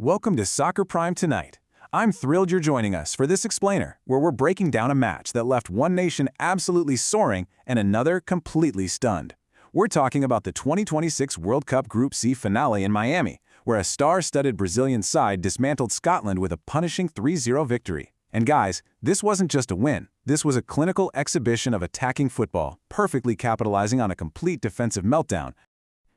Welcome to Soccer Prime Tonight. I'm thrilled you're joining us for this explainer, where we're breaking down a match that left one nation absolutely soaring and another completely stunned. We're talking about the 2026 World Cup Group C finale in Miami, where a star-studded Brazilian side dismantled Scotland with a punishing 3-0 victory. And guys, this wasn't just a win. This was a clinical exhibition of attacking football, perfectly capitalizing on a complete defensive meltdown.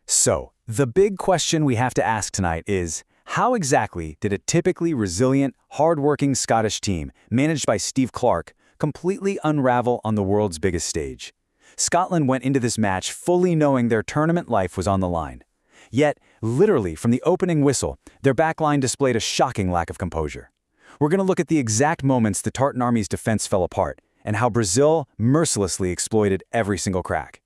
So, the big question we have to ask tonight is, how exactly did a typically resilient, hard-working Scottish team, managed by Steve Clarke, completely unravel on the world's biggest stage? Scotland went into this match fully knowing their tournament life was on the line. Yet, literally from the opening whistle, their backline displayed a shocking lack of composure. We're going to look at the exact moments the Tartan Army's defense fell apart, and how Brazil mercilessly exploited every single crack.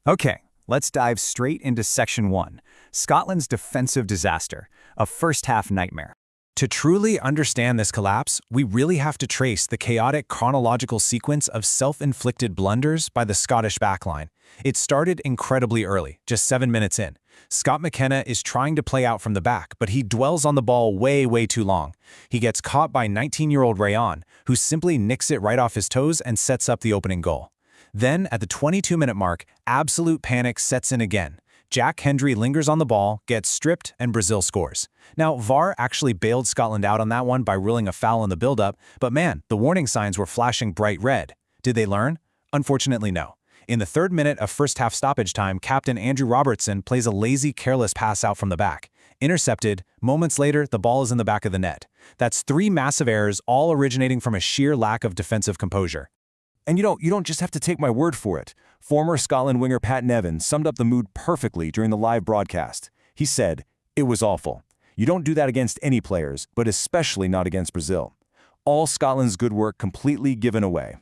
Okay, let's dive straight into Section 1, Scotland's defensive disaster, a first-half nightmare. To truly understand this collapse, we really have to trace the chaotic chronological sequence of self-inflicted blunders by the Scottish backline. It started incredibly early, just 7 minutes in. Scott McKenna is trying to play out from the back, but he dwells on the ball way too long. He gets caught by 19-year-old Rayon, who simply nicks it right off his toes and sets up the opening goal. Then, at the 22-minute mark, absolute panic sets in again. Jack Hendry lingers on the ball, gets stripped, and Brazil scores. Now, VAR actually bailed Scotland out on that one by ruling a foul in the build-up, but man, the warning signs were flashing bright red. Did they learn? Unfortunately, no. In the 3rd minute of first-half stoppage time, Captain Andy Robertson plays a lazy, careless pass out from the back. Intercepted, moments later, the ball is in the back of the net. That's 3 massive errors, all originating from a sheer lack of defensive composure. And you don't just have to take my word for it. Former Scotland winger Pat Nevin summed up the mood perfectly during the live broadcast. He said, "It was awful. You don't do that against any players, but especially not against Brazil. All Scotland's good work completely given away."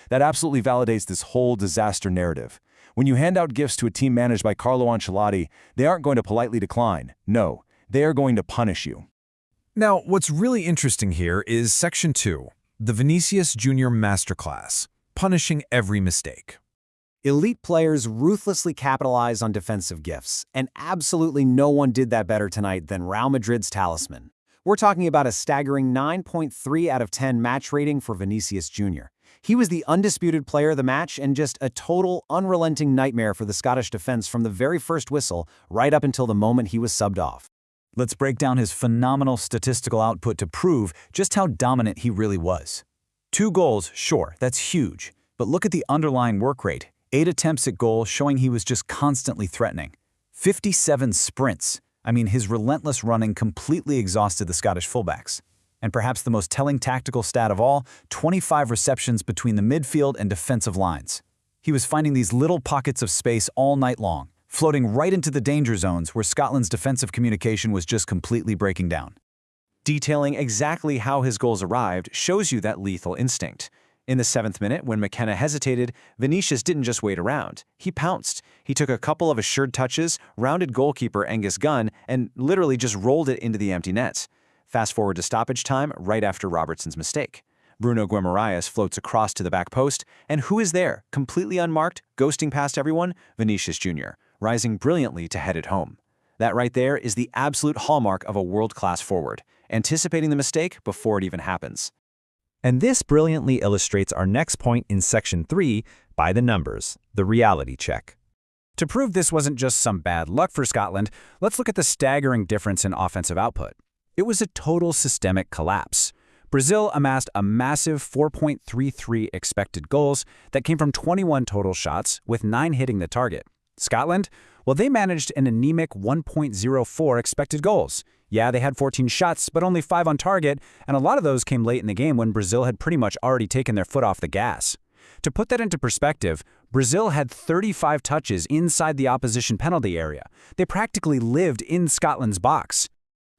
That absolutely validates this whole disaster narrative. When you hand out gifts to a team managed by Carlo Ancelotti, they aren't going to politely decline. No, they are going to punish you. Now, what's really interesting here is Section 2, the Vinicius Jr. Masterclass, punishing every mistake. Elite players ruthlessly capitalize on defensive gifts, and absolutely no one did that better tonight than Real Madrid's talisman. We're talking about a staggering 9.3 out of 10 match rating for Vinicius Jr. He was the undisputed player of the match and just a total, unrelenting nightmare for the Scottish defense from the very first whistle right up until the moment he was subbed off. Let's break down his phenomenal statistical output to prove just how dominant he really was. 2 goals, sure, that's huge, but look at the underlying work rate. 8 attempts at goal showing he was just constantly threatening. 57 sprints. I mean, his relentless running completely exhausted the Scottish fullbacks. And perhaps the most telling tactical stat of all, 25 receptions between the midfield and defensive lines. He was finding these little pockets of space all night long, floating right into the danger zones where Scotland's defensive communication was just completely breaking down. Detailing exactly how his goals arrived shows you that lethal instinct. In the 7th minute, when McKenna hesitated, Vinicius didn't just wait around. He pounced. He took a couple of assured touches, rounded goalkeeper Angus Gunn, and literally just rolled it into the empty nets. Fast forward to stoppage time right after Robertson's mistake. Bruno Guimarães floats across to the back post, and who is there, completely unmarked, ghosting past everyone? Vinicius Jr., rising brilliantly to head it home. That right there is the absolute hallmark of a world-class forward, anticipating the mistake before it even happens. And this brilliantly illustrates our next point in Section 3 by the numbers, the reality check. To prove this wasn't just some bad luck for Scotland, let's look at the staggering difference in offensive output. It was a total systemic collapse. Brazil amassed a massive 4.33 expected goals that came from 21 total shots, with 9 hitting the target. Scotland? Well, they managed an anemic 1.04 expected goals. Yeah, they had 14 shots, but only 5 on target, and a lot of those came late in the game when Brazil had pretty much already taken their foot off the gas. To put that into perspective, Brazil had 35 touches inside the opposition penalty area. They practically lived in Scotland's box.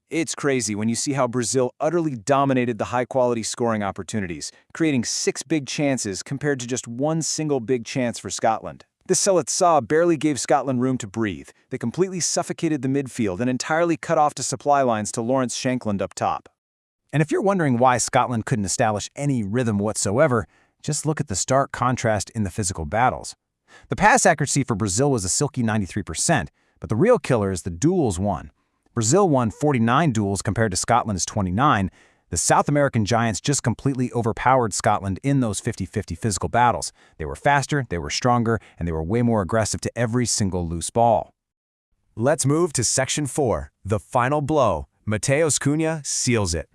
It's crazy when you see how Brazil utterly dominated the high-quality scoring opportunities, creating 6 big chances compared to just 1 single big chance for Scotland. The Selot barely gave Scotland room to breathe. They completely suffocated the midfield and entirely cut off to supply lines to Lawrence Shankland up top. And if you're wondering why Scotland couldn't establish any rhythm whatsoever, just look at the stark contrast in the physical battles. The pass accuracy for Brazil was a silky 93%, but the real killer is the duels won. Brazil won 49 duels compared to Scotland's 29. The South American giants just completely overpowered Scotland in those 50-50 physical battles. They were faster, they were stronger, and they were way more aggressive to every single loose ball. Let's move to Section 4, the final blow. Matheus Cunha seals it.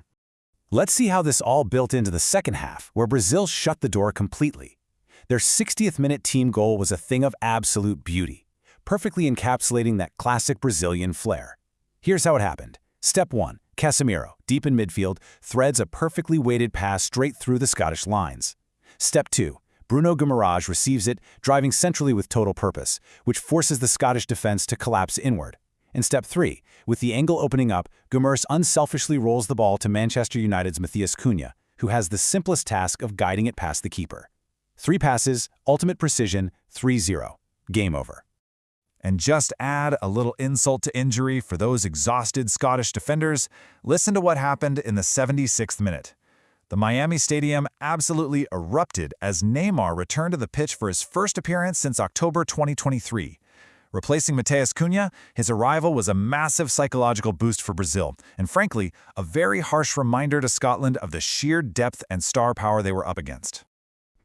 Let's see how this all built into the second half, where Brazil shut the door completely. Their 60th minute team goal was a thing of absolute beauty, perfectly encapsulating that classic Brazilian flair. Here's how it happened. Step 1. Casemiro, deep in midfield, threads a perfectly weighted pass straight through the Scottish lines. Step 2. Bruno Guimarães receives it, driving centrally with total purpose, which forces the Scottish defense to collapse inward. In Step 3, with the angle opening up, Guimaraes unselfishly rolls the ball to Manchester United's Matheus Cunha, who has the simplest task of guiding it past the keeper. 3 passes, ultimate precision, 3-0. Game over. And just add a little insult to injury for those exhausted Scottish defenders, listen to what happened in the 76th minute. The Miami Stadium absolutely erupted as Neymar returned to the pitch for his first appearance since October 2023. Replacing Matheus Cunha, his arrival was a massive psychological boost for Brazil, and frankly, a very harsh reminder to Scotland of the sheer depth and star power they were up against.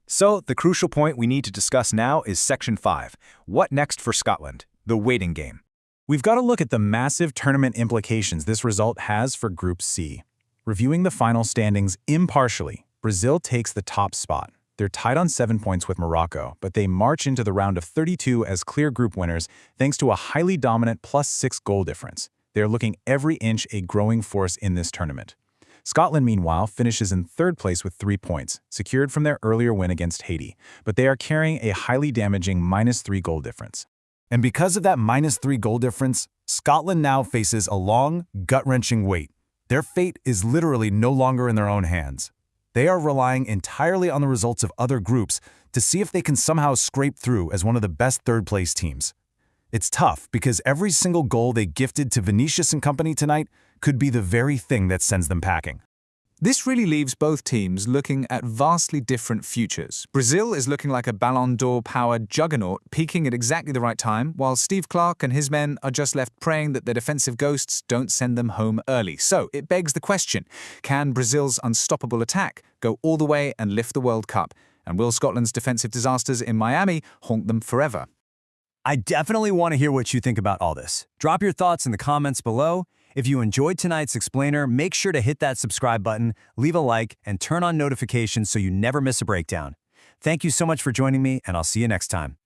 So, the crucial point we need to discuss now is Section 5. What next for Scotland? The waiting game. We've got to look at the massive tournament implications this result has for Group C. Reviewing the final standings impartially, Brazil takes the top spot. They're tied on 7 points with Morocco, but they march into the round of 32 as clear group winners thanks to a highly dominant +6 goal difference. They're looking every inch a growing force in this tournament. Scotland, meanwhile, finishes in 3rd place with 3 points, secured from their earlier win against Haiti, but they are carrying a highly damaging -3 goal difference. And because of that -3 goal difference, Scotland now faces a long, gut-wrenching wait. Their fate is literally no longer in their own hands. They are relying entirely on the results of other groups to see if they can somehow scrape through as one of the best 3rd-place teams. It's tough because every single goal they gifted to Vinicius and company tonight could be the very thing that sends them packing. This really leaves both teams looking at vastly different futures. Brazil is looking like a Ballon d'Or-powered juggernaut, peaking at exactly the right time, while Steve Clarke and his men are just left praying that their defensive ghosts don't send them home early. So it begs the question, can Brazil's unstoppable attack go all the way and lift the World Cup? And will Scotland's defensive disasters in Miami haunt them forever? I definitely want to hear what you think about all this. Drop your thoughts in the comments below. If you enjoyed tonight's explainer, make sure to hit that subscribe button, leave a like, and turn on notifications so you never miss a breakdown. Thank you so much for joining me, and I'll see you next time.